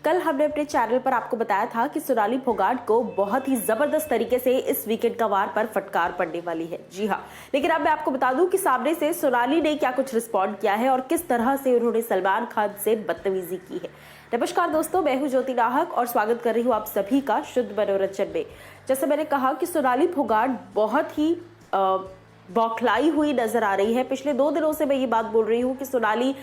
कल हमने अपने चैनल पर आपको बताया था कि सोनाली फोगाट को बहुत ही जबरदस्त तरीके से इस वीकेंड का वार पर फटकार पड़ने वाली है। जी हाँ, लेकिन अब मैं आपको बता दूं कि सामने से सोनाली ने क्या कुछ रिस्पॉन्ड किया है और किस तरह से उन्होंने सलमान खान से बदतमीजी की है। नमस्कार दोस्तों, मैं हूं ज्योति नाहक और स्वागत कर रही हूं आप सभी का शुद्ध मनोरंजन में। जैसे मैंने कहा कि सोनाली फोगाट बहुत ही बौखलाई हुई नजर आ रही है। पिछले 2 दिनों से मैं ये बात बोल रही हूँ कि सोनाली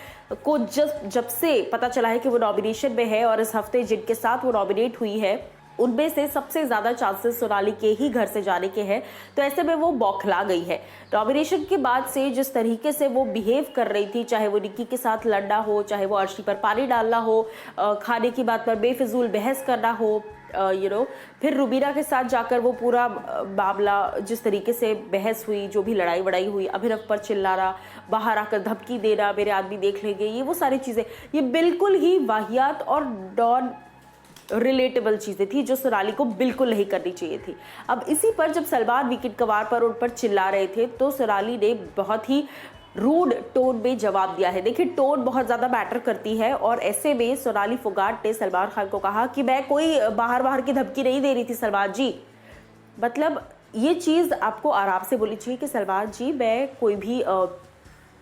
को जब से पता चला है कि वो नॉमिनेशन में है और इस हफ्ते जिनके साथ वो नॉमिनेट हुई है उनमें से सबसे ज्यादा चांसेस सोनाली के ही घर से जाने के हैं, तो ऐसे में वो बौखला गई है। नॉमिनेशन के बाद से जिस तरीके से वो बिहेव कर रही थी, चाहे वो निक्की के साथ लड़ना हो, चाहे वो अर्शी पर पानी डालना हो, खाने की बात पर बेफिजूल बहस करना हो, फिर रुबीना के साथ जाकर वो पूरा मामला जिस तरीके से बहस हुई, जो भी लड़ाई वड़ाई हुई, अभिनव पर चिल्लाना, बाहर आकर धमकी देना, मेरे आदमी देख लेंगे, ये वो सारी चीजें, ये बिल्कुल ही वाहियात और नॉन रिलेटेबल चीजें थी जो सोनाली को बिल्कुल नहीं करनी चाहिए थी। अब इसी पर जब सलमान वीकेंड कवार पर उन पर चिल्ला रहे थे तो सोनाली ने बहुत ही रूड टोन में जवाब दिया है। देखिए, टोन बहुत ज्यादा मैटर करती है और ऐसे में सोनाली फोगाट ने सलमान खान को कहा कि मैं कोई बाहर की धमकी नहीं दे रही थी सलमान जी। मतलब ये चीज आपको आराम से बोलनी चाहिए कि सलमान जी, मैं कोई भी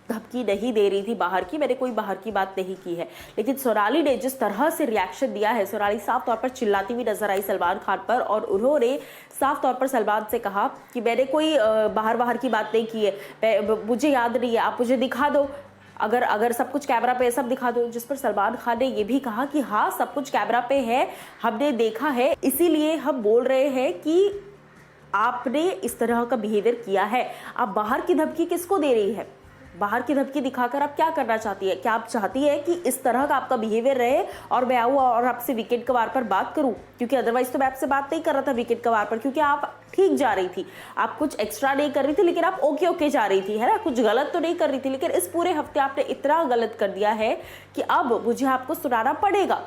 धमकी नहीं दे रही थी बाहर की, मैंने कोई बाहर की बात नहीं की है। लेकिन सोनाली ने जिस तरह से रिएक्शन दिया है, सोनाली साफ तौर पर चिल्लाती हुई नजर आई सलमान खान पर और उन्होंने साफ तौर पर सलमान से कहा कि मैंने कोई बाहर की बात नहीं की है, मुझे याद नहीं है, आप मुझे दिखा दो, अगर सब कुछ कैमरा पे है सब दिखा दो। जिस पर सलमान खान ने ये भी कहा कि हाँ, सब कुछ कैमरा पे है, हमने देखा है, इसीलिए हम बोल रहे हैं कि आपने इस तरह का बिहेवियर किया है। आप बाहर की धमकी किसको दे रही है? बाहर की धमकी दिखाकर आप क्या करना चाहती है? क्या आप चाहती है कि इस तरह का आपका बिहेवियर रहे और मैं आऊँ और आपसे वीकेंड कवार पर बात करूं? क्योंकि अदरवाइज तो मैं आपसे बात नहीं कर रहा था वीकेंड कवार पर, क्योंकि आप ठीक जा रही थी, आप कुछ एक्स्ट्रा नहीं कर रही थी, लेकिन आप ओके जा रही थी, है ना, कुछ गलत तो नहीं कर रही थी। लेकिन इस पूरे हफ्ते आपने इतना गलत कर दिया है कि अब मुझे आपको सुनाना पड़ेगा।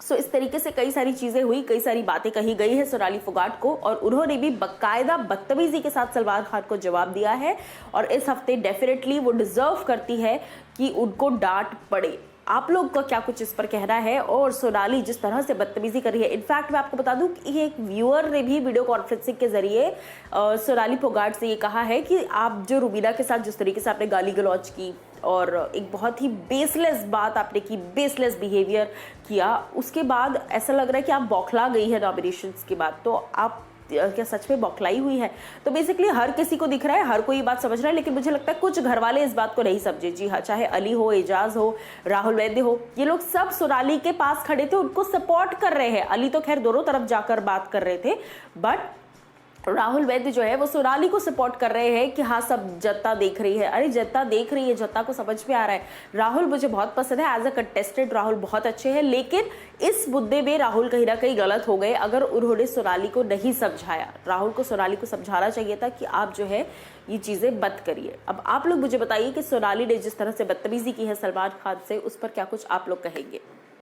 सो इस तरीके से कई सारी चीजें हुई, कई सारी बातें कही गई है सोनाली फोगाट को और उन्होंने भी बकायदा बदतमीजी के साथ सलमान खान को जवाब दिया है और इस हफ्ते डेफिनेटली वो डिजर्व करती है कि उनको डांट पड़े। आप लोग का क्या कुछ इस पर कहना है? और सोनाली जिस तरह से बदतमीजी कर रही है, इनफैक्ट मैं आपको बता दूं कि एक व्यूअर ने भी वीडियो कॉन्फ्रेंसिंग के जरिए सोनाली फोगाट से ये कहा है कि आप जो रुबीना के साथ जिस तरीके से आपने गाली गलौज की और एक बहुत ही बेसलेस बात आपने की, बेसलेस बिहेवियर किया, उसके बाद ऐसा लग रहा है कि आप बौखला गई है नॉमिनेशंस के बाद। तो आप क्या सच में बौखलाई हुई है? तो बेसिकली हर किसी को दिख रहा है, हर कोई ये बात समझ रहा है, लेकिन मुझे लगता है कुछ घर वाले इस बात को नहीं समझे। जी हाँ, चाहे अली हो, एजाज हो, राहुल वैद्य हो, ये लोग सब सोनाली के पास खड़े थे, उनको सपोर्ट कर रहे हैं। अली तो खैर दोनों तरफ जाकर बात कर रहे थे, बट राहुल वैद्य जो है वो सोनाली को सपोर्ट कर रहे हैं कि हाँ, सब जनता देख रही है। अरे जनता देख रही है, जनता को समझ में आ रहा है। राहुल मुझे बहुत पसंद है, एज अ कंटेस्टेंट राहुल बहुत अच्छे हैं, लेकिन इस मुद्दे में राहुल कहीं ना कहीं गलत हो गए अगर उन्होंने सोनाली को नहीं समझाया। राहुल को सोनाली को समझाना चाहिए था कि आप जो है ये चीजें मत करिए। अब आप लोग मुझे बताइए कि सोनाली ने जिस तरह से बदतमीजी की है सलमान खान से, उस पर क्या कुछ आप लोग कहेंगे?